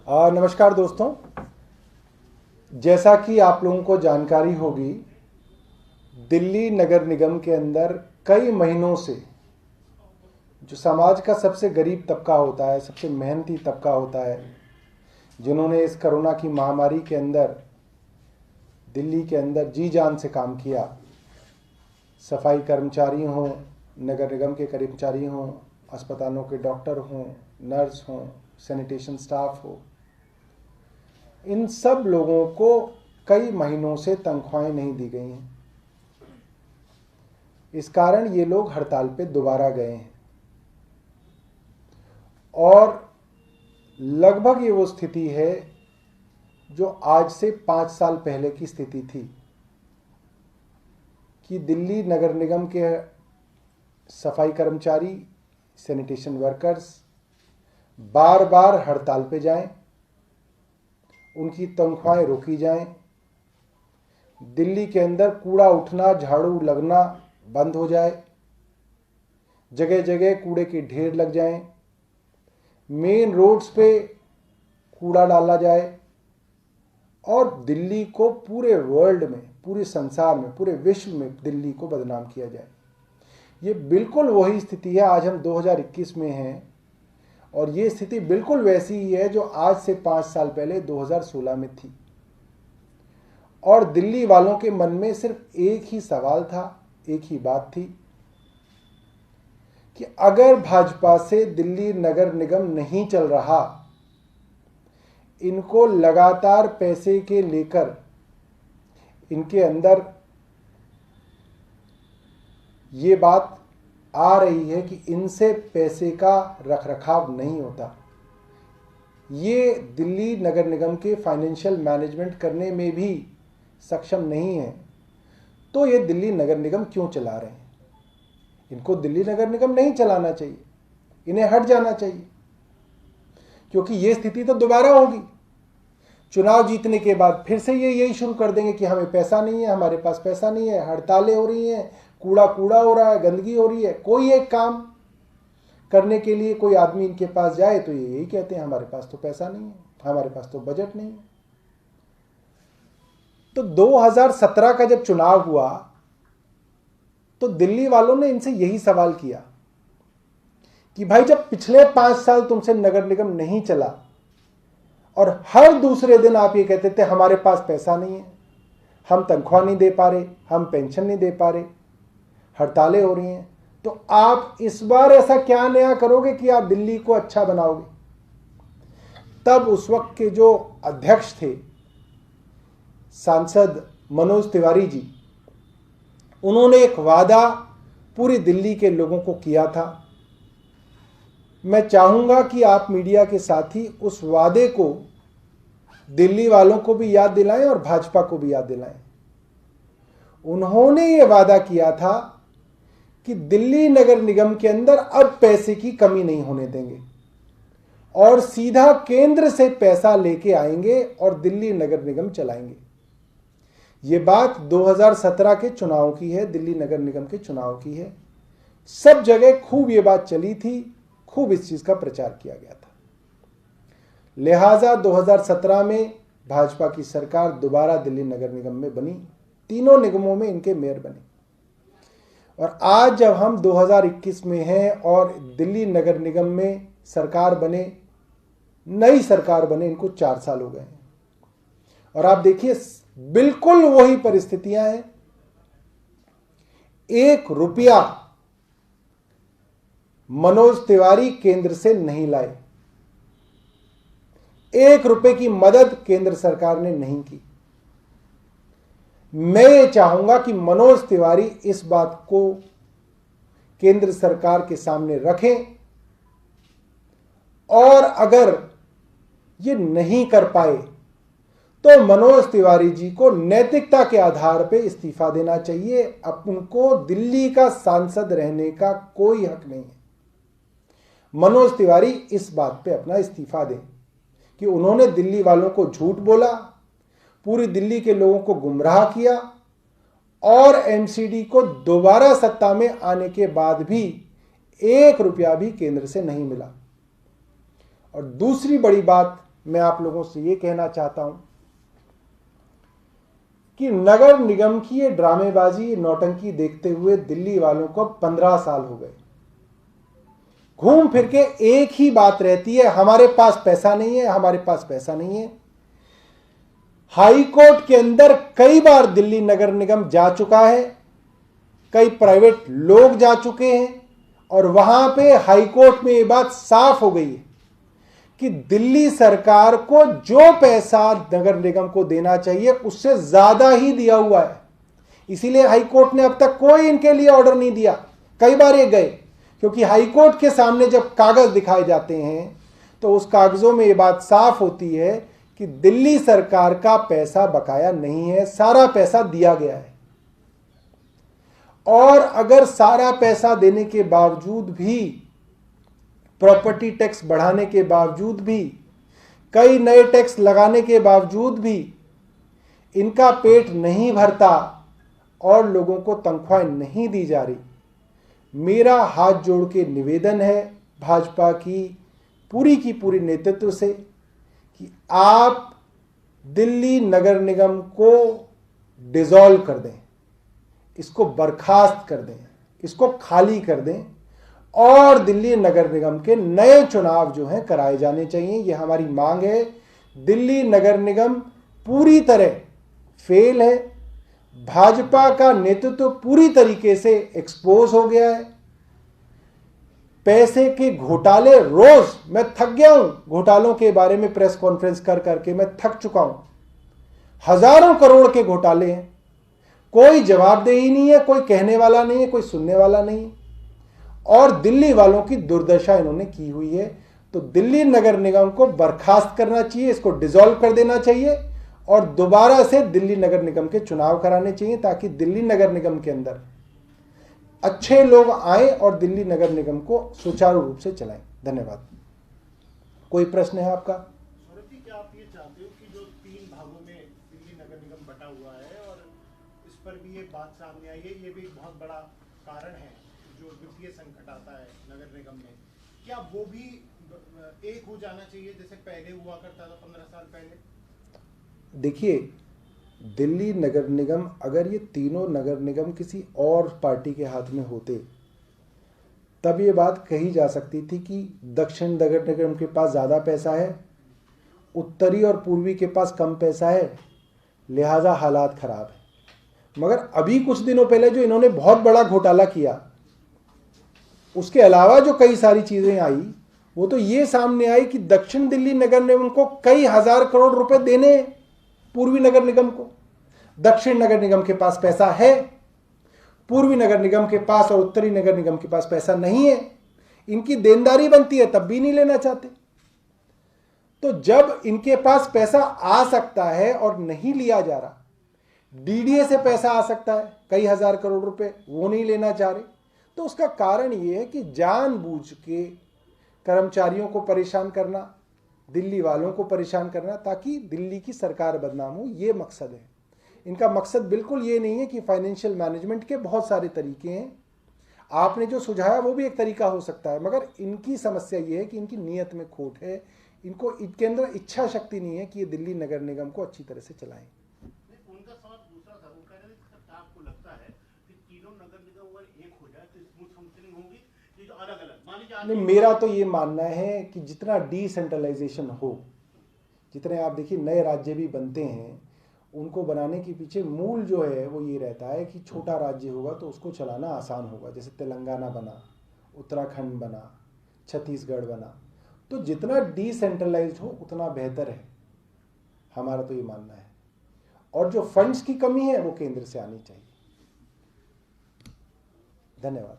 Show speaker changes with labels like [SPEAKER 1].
[SPEAKER 1] नमस्कार दोस्तों। जैसा कि आप लोगों को जानकारी होगी, दिल्ली नगर निगम के अंदर कई महीनों से जो समाज का सबसे गरीब तबका होता है, सबसे मेहनती तबका होता है, जिन्होंने इस कोरोना की महामारी के अंदर दिल्ली के अंदर जी जान से काम किया, सफाई कर्मचारी हों, नगर निगम के कर्मचारी हों, अस्पतालों के डॉक्टर हों, नर्स हों, सैनिटेशन स्टाफ हो, इन सब लोगों को कई महीनों से तनख्वाहें नहीं दी गई हैं। इस कारण ये लोग हड़ताल पे दोबारा गए हैं और लगभग ये वो स्थिति है जो आज से 5 साल पहले की स्थिति थी कि दिल्ली नगर निगम के सफाई कर्मचारी, सैनिटेशन वर्कर्स बार बार हड़ताल पे जाएं, उनकी तनख्वाहें रोकी जाएं, दिल्ली के अंदर कूड़ा उठना, झाड़ू लगना बंद हो जाए, जगह जगह कूड़े के ढेर लग जाएं, मेन रोड्स पे कूड़ा डाला जाए और दिल्ली को पूरे वर्ल्ड में, पूरे संसार में, पूरे विश्व में दिल्ली को बदनाम किया जाए। ये बिल्कुल वही स्थिति है। आज हम 2021 में हैं और ये स्थिति बिल्कुल वैसी ही है जो आज से 5 साल पहले 2016 में थी। और दिल्ली वालों के मन में सिर्फ एक ही सवाल था, एक ही बात थी कि अगर भाजपा से दिल्ली नगर निगम नहीं चल रहा, इनको लगातार पैसे के लेकर इनके अंदर ये बात आ रही है कि इनसे पैसे का रखरखाव नहीं होता, ये दिल्ली नगर निगम के फाइनेंशियल मैनेजमेंट करने में भी सक्षम नहीं है, तो ये दिल्ली नगर निगम क्यों चला रहे हैं? इनको दिल्ली नगर निगम नहीं चलाना चाहिए, इन्हें हट जाना चाहिए, क्योंकि ये स्थिति तो दोबारा होगी। चुनाव जीतने के बाद फिर से ये यही शुरू कर देंगे कि हमें पैसा नहीं है, हमारे पास पैसा नहीं है, हड़तालें हो रही हैं, कूड़ा कूड़ा हो रहा है, गंदगी हो रही है। कोई एक काम करने के लिए कोई आदमी इनके पास जाए तो ये यही कहते हैं हमारे पास तो पैसा नहीं है, हमारे पास तो बजट नहीं है। तो 2017 का जब चुनाव हुआ तो दिल्ली वालों ने इनसे यही सवाल किया कि भाई जब पिछले 5 साल तुमसे नगर निगम नहीं चला और हर दूसरे दिन आप ये कहते थे हमारे पास पैसा नहीं है, हम तनख्वाह नहीं दे पा रहे, हम पेंशन नहीं दे पा रहे, हड़तालें हो रही हैं, तो आप इस बार ऐसा क्या नया करोगे कि आप दिल्ली को अच्छा बनाओगे? तब उस वक्त के जो अध्यक्ष थे सांसद मनोज तिवारी जी, उन्होंने एक वादा पूरी दिल्ली के लोगों को किया था। मैं चाहूंगा कि आप मीडिया के साथी उस वादे को दिल्ली वालों को भी याद दिलाएं और भाजपा को भी याद दिलाएं। उन्होंने ये वादा किया था कि दिल्ली नगर निगम के अंदर अब पैसे की कमी नहीं होने देंगे और सीधा केंद्र से पैसा लेके आएंगे और दिल्ली नगर निगम चलाएंगे। ये बात 2017 के चुनाव की है, दिल्ली नगर निगम के चुनाव की है। सब जगह खूब ये बात चली थी, खूब इस चीज का प्रचार किया गया था। लिहाजा 2017 में भाजपा की सरकार दोबारा दिल्ली नगर निगम में बनी, तीनों निगमों में इनके मेयर बने। और आज जब हम 2021 में हैं और दिल्ली नगर निगम में सरकार बने, नई सरकार बने, इनको 4 साल हो गए हैं और आप देखिए बिल्कुल वही परिस्थितियां हैं। 1 रुपया मनोज तिवारी केंद्र से नहीं लाए, 1 रुपए की मदद केंद्र सरकार ने नहीं की। मैं ये चाहूंगा कि मनोज तिवारी इस बात को केंद्र सरकार के सामने रखें और अगर ये नहीं कर पाए तो मनोज तिवारी जी को नैतिकता के आधार पर इस्तीफा देना चाहिए। अब उनको दिल्ली का सांसद रहने का कोई हक नहीं है। मनोज तिवारी इस बात पे अपना इस्तीफा दें कि उन्होंने दिल्ली वालों को झूठ बोला, पूरी दिल्ली के लोगों को गुमराह किया और एमसीडी को दोबारा सत्ता में आने के बाद भी 1 रुपया भी केंद्र से नहीं मिला। और दूसरी बड़ी बात मैं आप लोगों से ये कहना चाहता हूं कि नगर निगम की ये ड्रामेबाजी, ये नौटंकी देखते हुए दिल्ली वालों को 15 साल हो गए। घूम फिर के एक ही बात रहती है, हमारे पास पैसा नहीं है, हमारे पास पैसा नहीं है। हाई कोर्ट के अंदर कई बार दिल्ली नगर निगम जा चुका है, कई प्राइवेट लोग जा चुके हैं, और वहां पे हाई कोर्ट में ये बात साफ हो गई है कि दिल्ली सरकार को जो पैसा नगर निगम को देना चाहिए उससे ज्यादा ही दिया हुआ है। इसीलिए हाई कोर्ट ने अब तक कोई इनके लिए ऑर्डर नहीं दिया। कई बार ये गए, क्योंकि हाई कोर्ट के सामने जब कागज दिखाए जाते हैं तो उस कागजों में ये बात साफ होती है कि दिल्ली सरकार का पैसा बकाया नहीं है, सारा पैसा दिया गया है। और अगर सारा पैसा देने के बावजूद भी, प्रॉपर्टी टैक्स बढ़ाने के बावजूद भी, कई नए टैक्स लगाने के बावजूद भी इनका पेट नहीं भरता और लोगों को तनख्वाहें नहीं दी जा रही, मेरा हाथ जोड़ के निवेदन है भाजपा की पूरी नेतृत्व से कि आप दिल्ली नगर निगम को डिसॉल्व कर दें, इसको बर्खास्त कर दें, इसको खाली कर दें और दिल्ली नगर निगम के नए चुनाव जो हैं कराए जाने चाहिए। ये हमारी मांग है। दिल्ली नगर निगम पूरी तरह फेल है, भाजपा का नेतृत्व पूरी तरीके से एक्सपोज हो गया है। पैसे के घोटाले, रोज मैं थक गया हूं घोटालों के बारे में प्रेस कॉन्फ्रेंस कर करके, मैं थक चुका हूं। हजारों करोड़ के घोटाले हैं, कोई जवाबदेही नहीं है, कोई कहने वाला नहीं है, कोई सुनने वाला नहीं है, और दिल्ली वालों की दुर्दशा इन्होंने की हुई है। तो दिल्ली नगर निगम को बर्खास्त करना चाहिए, इसको डिसॉल्व कर देना चाहिए और दोबारा से दिल्ली नगर निगम के चुनाव कराने चाहिए, ताकि दिल्ली नगर निगम के अंदर अच्छे लोग आए और दिल्ली नगर निगम को सुचारू रूप से चलाएं। धन्यवाद। कोई प्रश्न है आपका?
[SPEAKER 2] क्या आप ये चाहते हो कि जो 3 भागों में दिल्ली नगर निगम बटा हुआ है और इस पर भी ये बात सामने आई है, ये भी एक बहुत बड़ा कारण है जो वित्तीय संकट आता है नगर निगम में, क्या वो भी एक हो जाना चाहिए जैसे पहले हुआ करता था 15 साल पहले?
[SPEAKER 1] देखिए, दिल्ली नगर निगम, अगर ये तीनों नगर निगम किसी और पार्टी के हाथ में होते तब ये बात कही जा सकती थी कि दक्षिण नगर निगम के पास ज़्यादा पैसा है, उत्तरी और पूर्वी के पास कम पैसा है, लिहाजा हालात खराब है। मगर अभी कुछ दिनों पहले जो इन्होंने बहुत बड़ा घोटाला किया, उसके अलावा जो कई सारी चीज़ें आई, वो तो ये सामने आई कि दक्षिण दिल्ली नगर निगम को कई हजार करोड़ रुपए देने पूर्वी नगर निगम को। दक्षिण नगर निगम के पास पैसा है, पूर्वी नगर निगम के पास और उत्तरी नगर निगम के पास पैसा नहीं है। इनकी देनदारी बनती है तब भी नहीं लेना चाहते। तो जब इनके पास पैसा आ सकता है और नहीं लिया जा रहा, डीडीए से पैसा आ सकता है कई हजार करोड़ रुपए, वो नहीं लेना चाह रहे, तो उसका कारण ये है कि जानबूझ के कर्मचारियों को परेशान करना, दिल्ली वालों को परेशान करना, ताकि दिल्ली की सरकार बदनाम हो, ये मकसद है इनका। मकसद बिल्कुल ये नहीं है कि फाइनेंशियल मैनेजमेंट के बहुत सारे तरीके हैं, आपने जो सुझाया वो भी एक तरीका हो सकता है, मगर इनकी समस्या ये है कि इनकी नीयत में खोट है, इनको इनके अंदर इच्छा शक्ति नहीं है कि ये दिल्ली नगर निगम को अच्छी तरह से चलाएं।
[SPEAKER 2] उनका सवाल दूसरा था, वो कह रहे थे आपको लगता है कि तीनों नगर निगम अगर एक हो जाए तो स्मूथ फंक्शनिंग होगी, ये जो अलग-अलग मान लीजिए।
[SPEAKER 1] नहीं, मेरा तो ये मानना है कि जितना डिसेंट्रलाइजेशन हो, जितने आप देखिए नए राज्य भी बनते हैं, उनको बनाने के पीछे मूल जो है वो ये रहता है कि छोटा राज्य होगा तो उसको चलाना आसान होगा। जैसे तेलंगाना बना, उत्तराखंड बना, छत्तीसगढ़ बना, तो जितना डिसेंट्रलाइज्ड हो उतना बेहतर है, हमारा तो ये मानना है। और जो फंड्स की कमी है वो केंद्र से आनी चाहिए। धन्यवाद।